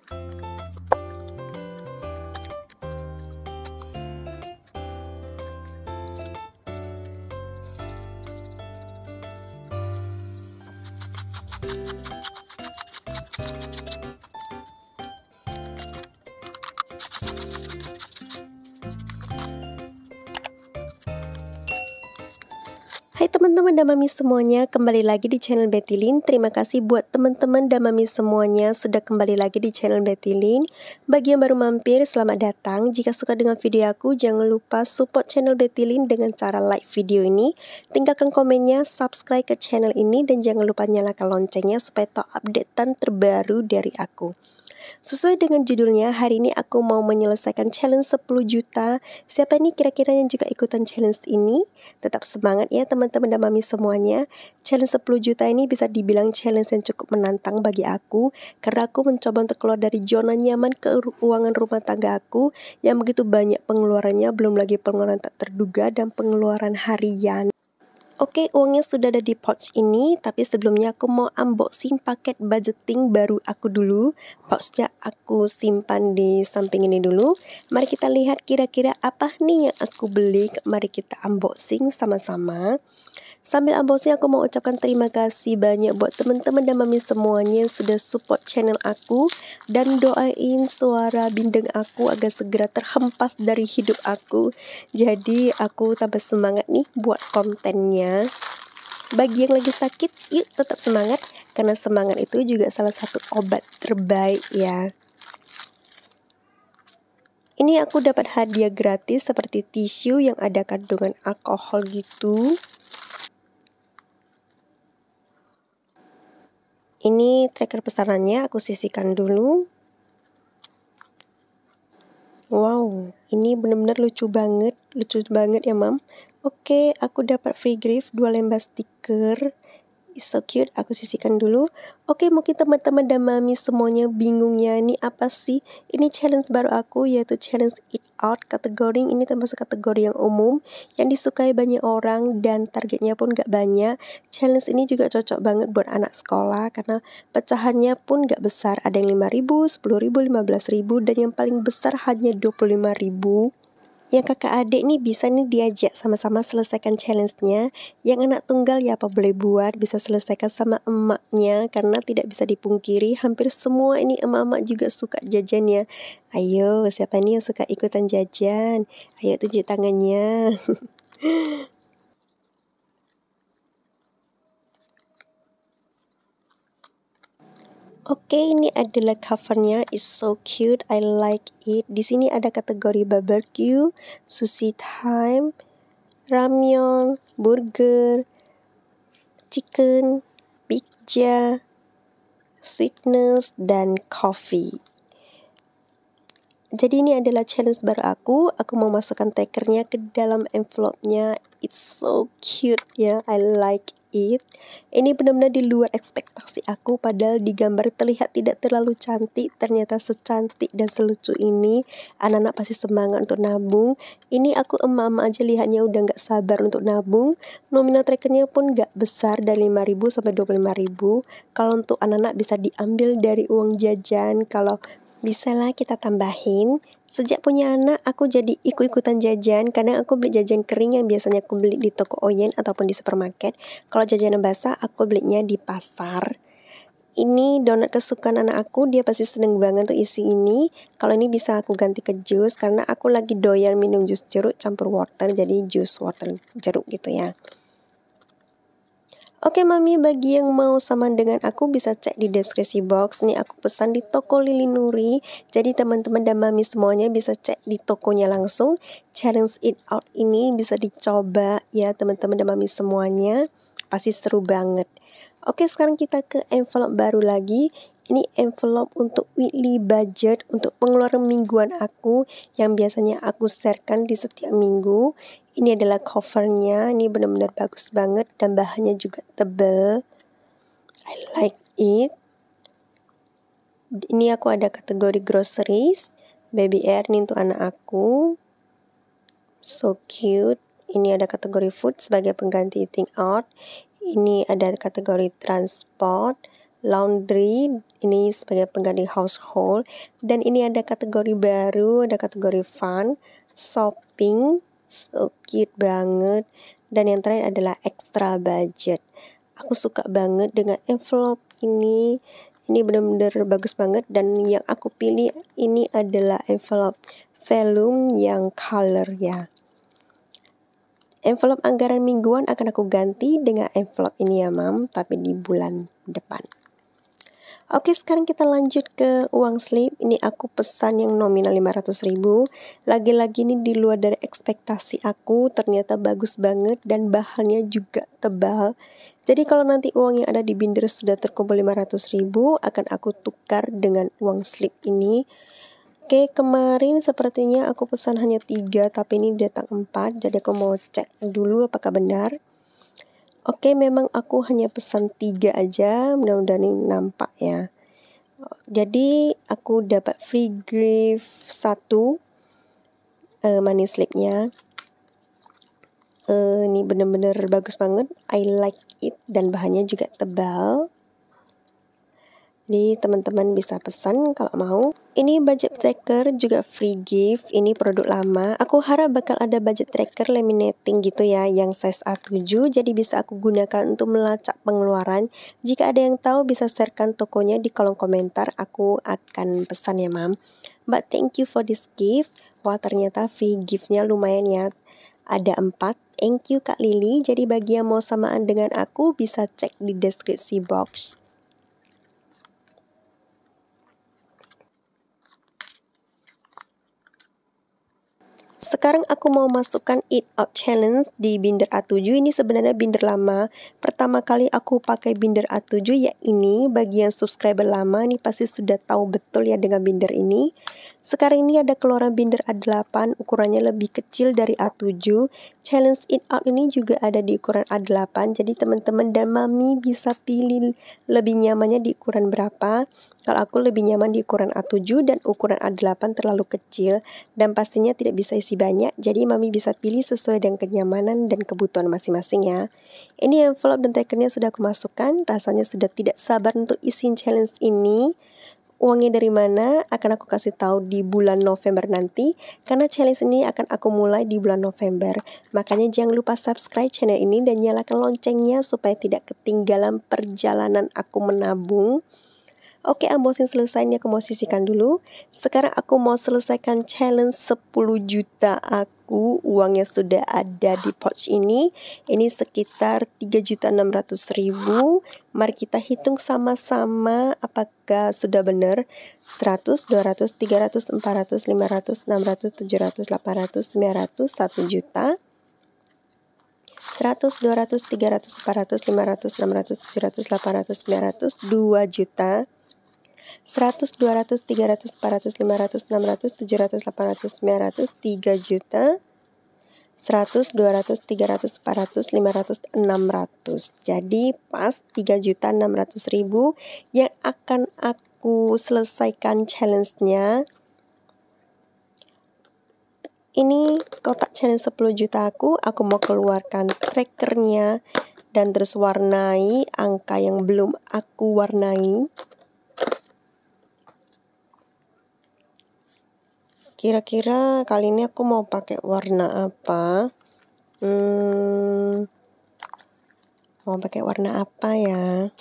Hai teman-teman dan mami semuanya, kembali lagi di channel Betty Lin. Terima kasih buat teman-teman dan mami semuanya sudah kembali lagi di channel Betty Lin. Bagi yang baru mampir, selamat datang. Jika suka dengan video aku, jangan lupa support channel Betty Lin dengan cara like video ini, tinggalkan komennya, subscribe ke channel ini, dan jangan lupa nyalakan loncengnya supaya tahu updatean terbaru dari aku. Sesuai dengan judulnya, hari ini aku mau menyelesaikan challenge 10 juta. Siapa nih kira-kira yang juga ikutan challenge ini? Tetap semangat ya teman-teman dan mami semuanya. Challenge 10 juta ini bisa dibilang challenge yang cukup menantang bagi aku, karena aku mencoba untuk keluar dari zona nyaman keuangan rumah tangga aku yang begitu banyak pengeluarannya, belum lagi pengeluaran tak terduga dan pengeluaran harian. Oke, uangnya sudah ada di pouch ini, tapi sebelumnya aku mau unboxing paket budgeting baru aku dulu. Pouchnya aku simpan di samping ini dulu. Mari kita lihat kira-kira apa nih yang aku beli. Mari kita unboxing sama-sama. Sambil unboxing aku mau ucapkan terima kasih banyak buat teman-teman dan mami semuanya yang sudah support channel aku dan doain suara bindeng aku agar segera terhempas dari hidup aku. Jadi aku tambah semangat nih buat kontennya. Bagi yang lagi sakit, yuk tetap semangat, karena semangat itu juga salah satu obat terbaik ya. Ini aku dapat hadiah gratis seperti tisu yang ada kandungan alkohol gitu. Ini tracker pesanannya, aku sisihkan dulu. Wow, ini benar-benar lucu banget ya mam. Oke, aku dapat free gift 2 lembar stiker. It's so cute, aku sisihkan dulu. Oke, mungkin teman-teman dan mami semuanya bingungnya ini apa sih? Ini challenge baru aku, yaitu challenge eat out. Kategori ini termasuk kategori yang umum, yang disukai banyak orang dan targetnya pun gak banyak. Challenge ini juga cocok banget buat anak sekolah karena pecahannya pun gak besar. Ada yang 5.000, 10.000, 15.000, dan yang paling besar hanya 25.000. Yang kakak adik nih bisa nih diajak sama-sama selesaikan challenge-nya. Yang anak tunggal ya apa boleh buat, bisa selesaikan sama emaknya, karena tidak bisa dipungkiri hampir semua ini emak-emak juga suka jajan ya. Ayo, siapa nih yang suka ikutan jajan? Ayo tunjuk tangannya. Oke, ini adalah covernya, is so cute, I like it. Di sini ada kategori barbecue, sushi time, ramyeon, burger, chicken, pizza, sweetness, dan coffee. Jadi ini adalah challenge baru aku mau masukkan trackernya ke dalam envelope-nya. It's so cute ya, I like it. Ini benar-benar di luar ekspektasi aku, padahal di gambar terlihat tidak terlalu cantik, ternyata secantik dan selucu ini. Anak-anak pasti semangat untuk nabung. Ini aku emak-emak aja lihatnya udah gak sabar untuk nabung. Nominal trackernya pun gak besar, dari 5.000 sampai 25.000. Kalau untuk anak-anak bisa diambil dari uang jajan, kalau bisalah kita tambahin. Sejak punya anak, aku jadi ikut-ikutan jajan. Kadang aku beli jajan kering yang biasanya aku beli di toko Oyen ataupun di supermarket. Kalau jajanan basah, aku belinya di pasar. Ini donat kesukaan anak aku, dia pasti seneng banget untuk isi ini. Kalau ini bisa aku ganti ke jus, karena aku lagi doyan minum jus jeruk campur wortel, jadi jus wortel jeruk gitu ya. Oke mami, bagi yang mau sama dengan aku bisa cek di deskripsi box. Nih aku pesan di toko Lili Nuri. Jadi teman-teman dan mami semuanya bisa cek di tokonya langsung. Challenge eat out ini bisa dicoba ya teman-teman dan mami semuanya. Pasti seru banget. Oke, sekarang kita ke envelope baru lagi. Ini envelope untuk weekly budget, untuk pengeluaran mingguan aku yang biasanya aku sharekan di setiap minggu. Ini adalah covernya, ini benar-benar bagus banget dan bahannya juga tebal. I like it. Ini aku ada kategori groceries, baby air nih untuk anak aku. So cute. Ini ada kategori food sebagai pengganti eating out. Ini ada kategori transport, laundry, ini sebagai pengganti household. Dan ini ada kategori baru, ada kategori fun, shopping, so cute banget. Dan yang terakhir adalah extra budget. Aku suka banget dengan envelope ini. Ini benar-benar bagus banget, dan yang aku pilih ini adalah envelope vellum yang color ya. Envelope anggaran mingguan akan aku ganti dengan envelope ini ya mam, tapi di bulan depan. Oke, sekarang kita lanjut ke uang slip. Ini aku pesan yang nominal 500.000. Lagi-lagi ini di luar dari ekspektasi aku, ternyata bagus banget dan bahannya juga tebal. Jadi kalau nanti uang yang ada di binder sudah terkumpul 500.000, akan aku tukar dengan uang slip ini. Oke, kemarin sepertinya aku pesan hanya 3, tapi ini datang 4, jadi aku mau cek dulu apakah benar. Oke, memang aku hanya pesan 3 aja, mudah-mudahan ini nampak ya. Jadi aku dapat free gift 1 money slipnya. Ini bener-bener bagus banget, I like it, dan bahannya juga tebal. Jadi teman-teman bisa pesan kalau mau. Ini budget tracker juga free gift. Ini produk lama. Aku harap bakal ada budget tracker laminating gitu ya, yang size A7. Jadi bisa aku gunakan untuk melacak pengeluaran. Jika ada yang tahu bisa sharekan tokonya di kolom komentar. Aku akan pesan ya mam. But thank you for this gift. Wah ternyata free giftnya lumayan ya. Ada 4. Thank you Kak Lili. Jadi bagi yang mau samaan dengan aku bisa cek di deskripsi box. Sekarang aku mau masukkan Eat Out Challenge di binder A7. Ini sebenarnya binder lama. Pertama kali aku pakai binder A7 ya ini. Bagi yang subscriber lama nih pasti sudah tahu betul ya dengan binder ini. Sekarang ini ada keluaran binder A8, ukurannya lebih kecil dari A7. Challenge Eat Out ini juga ada di ukuran A8. Jadi teman-teman dan mami bisa pilih lebih nyamannya di ukuran berapa. Kalau aku lebih nyaman di ukuran A7 dan ukuran A8 terlalu kecil dan pastinya tidak bisa isi banyak. Jadi mami bisa pilih sesuai dengan kenyamanan dan kebutuhan masing-masing ya. Ini envelope dan trackernya sudah aku masukkan. Rasanya sudah tidak sabar untuk isiin challenge ini. Uangnya dari mana akan aku kasih tahu di bulan November nanti, karena challenge ini akan aku mulai di bulan November. Makanya jangan lupa subscribe channel ini dan nyalakan loncengnya supaya tidak ketinggalan perjalanan aku menabung. Oke, unboxing selesai, ini aku mau sisihkan dulu. Sekarang aku mau selesaikan challenge 10 juta aku. Uangnya sudah ada di pouch ini. Ini sekitar 3.600.000. Mari kita hitung sama-sama apakah sudah benar. 100, 200, 300, 400, 500, 600, 700, 800, 900, 1 juta. 100, 200, 300, 400, 500, 600, 700, 800, 900, 2 juta. 100, 200, 300, 400, 500, 600, 700, 800, 900, 3 juta. 100, 200, 300, 400, 500, 600. Jadi pas 3.600.000 yang akan aku selesaikan challenge-nya. Ini kotak challenge 10 juta aku mau keluarkan trackernya dan terus warnai angka yang belum aku warnai. Kira-kira kali ini aku mau pakai warna apa? Mau pakai warna apa ya?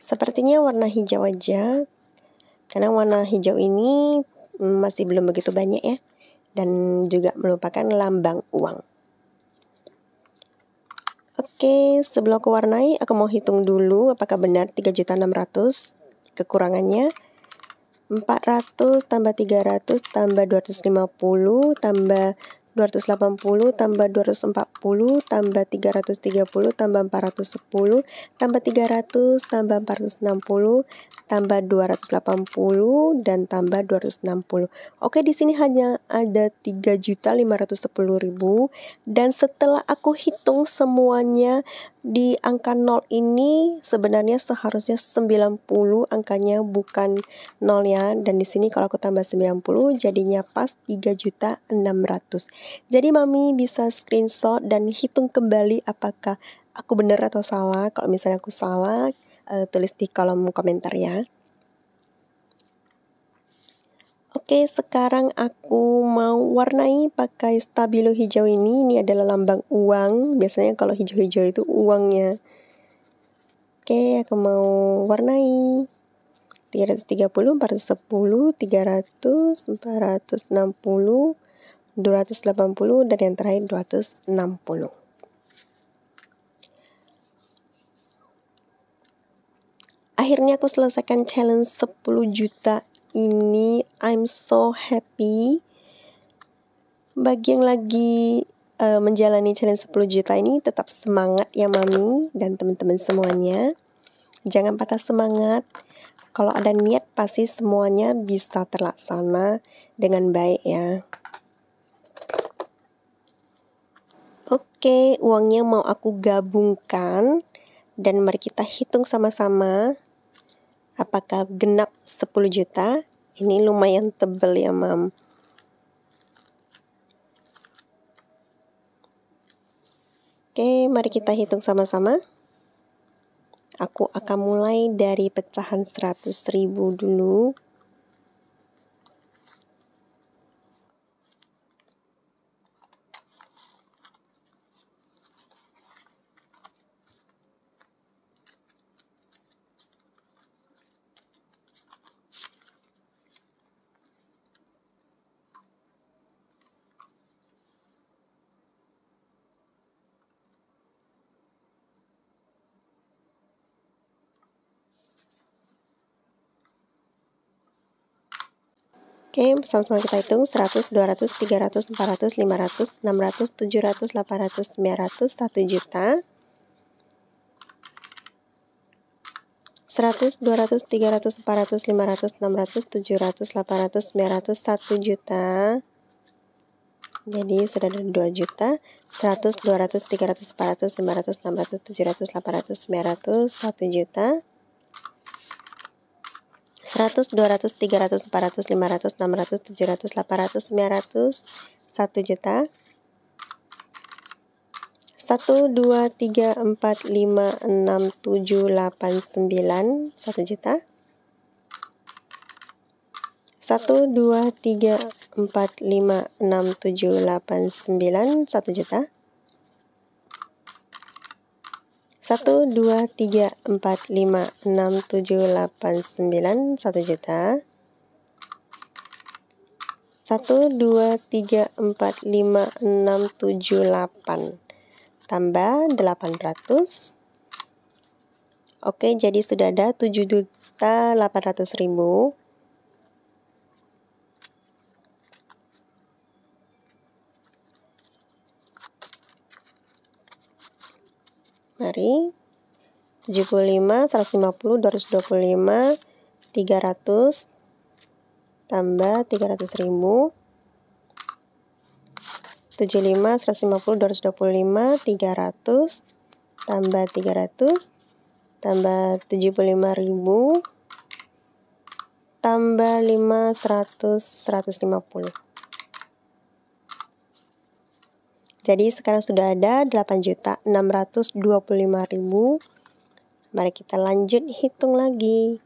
Sepertinya warna hijau aja. Karena warna hijau ini masih belum begitu banyak ya. Dan juga merupakan lambang uang. Oke, sebelum aku warnai, aku mau hitung dulu apakah benar 3.600.000 kekurangannya. 400 tambah 300 tambah 250 tambah 280 tambah 240 tambah 330 tambah 410 tambah 300 tambah 460 tambah 280 dan tambah 260. Oke, di sini hanya ada 3.510.000 dan setelah aku hitung semuanya di angka 0 ini sebenarnya seharusnya 90 angkanya bukan 0 ya, dan di sini kalau aku tambah 90 jadinya pas 3.600.000. Jadi mami bisa screenshot dan hitung kembali apakah aku benar atau salah. Kalau misalnya aku salah, tulis di kolom komentar ya. Oke, sekarang aku mau warnai pakai stabilo hijau ini. Ini adalah lambang uang. Biasanya kalau hijau-hijau itu uangnya. Oke, aku mau warnai 330, 410, 300, 460, 280, dan yang terakhir 260. Akhirnya aku selesaikan challenge 10 juta ini. I'm so happy. Bagi yang lagi menjalani challenge 10 juta ini, tetap semangat ya Mami dan teman-teman semuanya. Jangan patah semangat. Kalau ada niat pasti semuanya bisa terlaksana dengan baik ya. Oke, uangnya mau aku gabungkan dan mari kita hitung sama-sama. Apakah genap 10 juta? Ini lumayan tebal ya, Mam. Oke, mari kita hitung sama-sama. Aku akan mulai dari pecahan 100.000 dulu. Oke, sama-sama kita hitung 100, 200, 300, 400, 500, 600, 700, 800, 900, 1 juta. 100, 200, 300, 400, 500, 600, 700, 800, 900, 1 juta. Jadi sudah ada 2 juta. 100, 200, 300, 400, 500, 600, 700, 800, 900, 1 juta. 100, 200, 300, 400, 500, 600, 700, 800, 900, 1 juta. 1, 2, 3, 4, 5, 6, 7, 8, 9, 1 juta. 1, 2, 3, 4, 5, 6, 7, 8, 9, 1 juta. 1, 2, 3, 4, 5, 6, 7, 8, 9, 1 juta. 1, 2, 3, 4, 5, 6, 7, 8. Tambah 800. Oke, jadi sudah ada 7.800.000. Mari. 75, 150, 225, 300 tambah 300.000. 75, 150, 225, 300 tambah 300 tambah 75.000 tambah 5, 100, 150. Jadi sekarang sudah ada 8.625.000. Mari kita lanjut hitung lagi.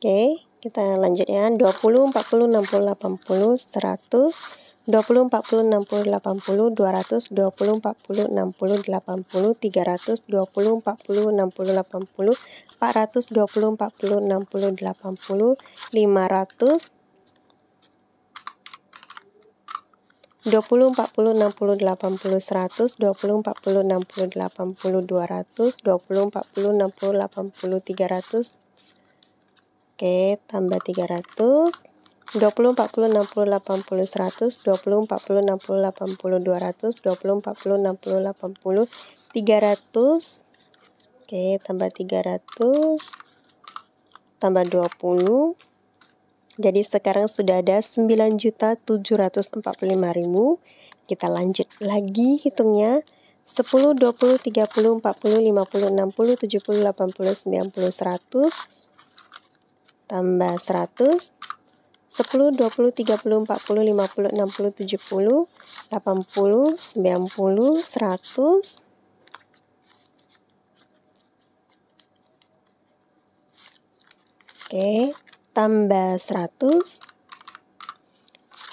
Oke, kita lanjut ya. 20, 40, 60, 80, 100, 20, 40, 60, 80, 200, 20, 40, 60, 80, 300, 20, 40, 60, 80, 400, 20, 40, 60, 80, 500, 20, 40, 60, 80, 100, 20, 40, 60, 80, 200, 20, 40, 60, 80, 300. Oke, tambah 300. 20, 40, 60, 80, 100, 20, 40, 60, 80, 200, 20, 40, 60, 80, 300. Oke, tambah 300. Tambah 20. Jadi sekarang sudah ada 9.745.000. Kita lanjut lagi hitungnya. 10, 20, 30, 40, 50, 60, 70, 80, 90, 100. Tambah 100. 10, 20, 30, 40, 50, 60, 70, 80, 90, 100. Oke, tambah 100.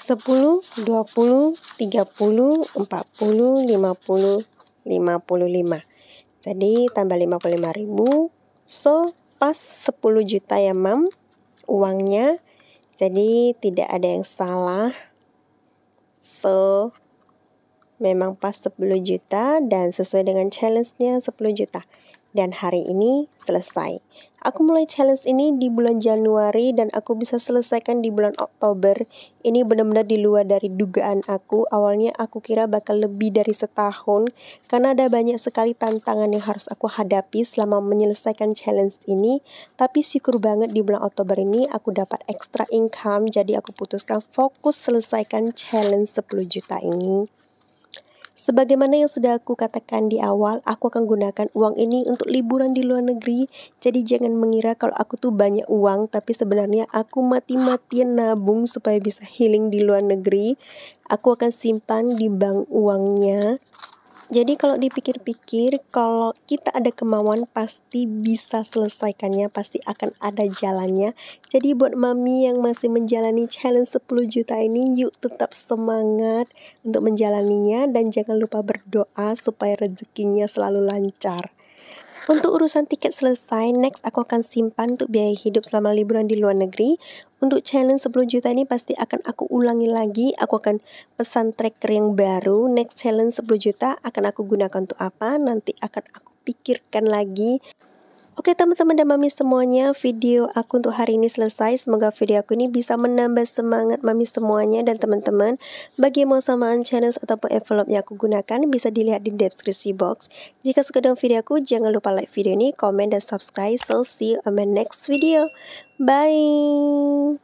10, 20, 30, 40, 50, 55. Jadi tambah 55.000. So, pas 10 juta ya, Mam, uangnya. Jadi tidak ada yang salah. So, memang pas 10 juta dan sesuai dengan challenge-nya 10 juta. Dan hari ini selesai. Aku mulai challenge ini di bulan Januari dan aku bisa selesaikan di bulan Oktober. Ini benar-benar di luar dari dugaan aku. Awalnya aku kira bakal lebih dari setahun karena ada banyak sekali tantangan yang harus aku hadapi selama menyelesaikan challenge ini. Tapi syukur banget di bulan Oktober ini aku dapat extra income, jadi aku putuskan fokus selesaikan challenge 10 juta ini. Sebagaimana yang sudah aku katakan di awal, aku akan gunakan uang ini untuk liburan di luar negeri. Jadi jangan mengira kalau aku tuh banyak uang, tapi sebenarnya aku mati-matian nabung supaya bisa healing di luar negeri. Aku akan simpan di bank uangnya. Jadi kalau dipikir-pikir, kalau kita ada kemauan pasti bisa selesaikannya, pasti akan ada jalannya. Jadi buat mami yang masih menjalani challenge 10 juta ini, yuk tetap semangat untuk menjalaninya dan jangan lupa berdoa supaya rezekinya selalu lancar. Untuk urusan tiket selesai, next aku akan simpan untuk biaya hidup selama liburan di luar negeri. Untuk challenge 10 juta ini pasti akan aku ulangi lagi. Aku akan pesan tracker yang baru. Next challenge 10 juta akan aku gunakan untuk apa? Nanti akan aku pikirkan lagi. Oke teman-teman dan mami semuanya, video aku untuk hari ini selesai. Semoga video aku ini bisa menambah semangat mami semuanya dan teman-teman. Bagi yang mau samaan channel ataupun envelope yang aku gunakan, bisa dilihat di deskripsi box. Jika suka dengan video aku, jangan lupa like video ini, komen, dan subscribe. So see you on my next video. Bye!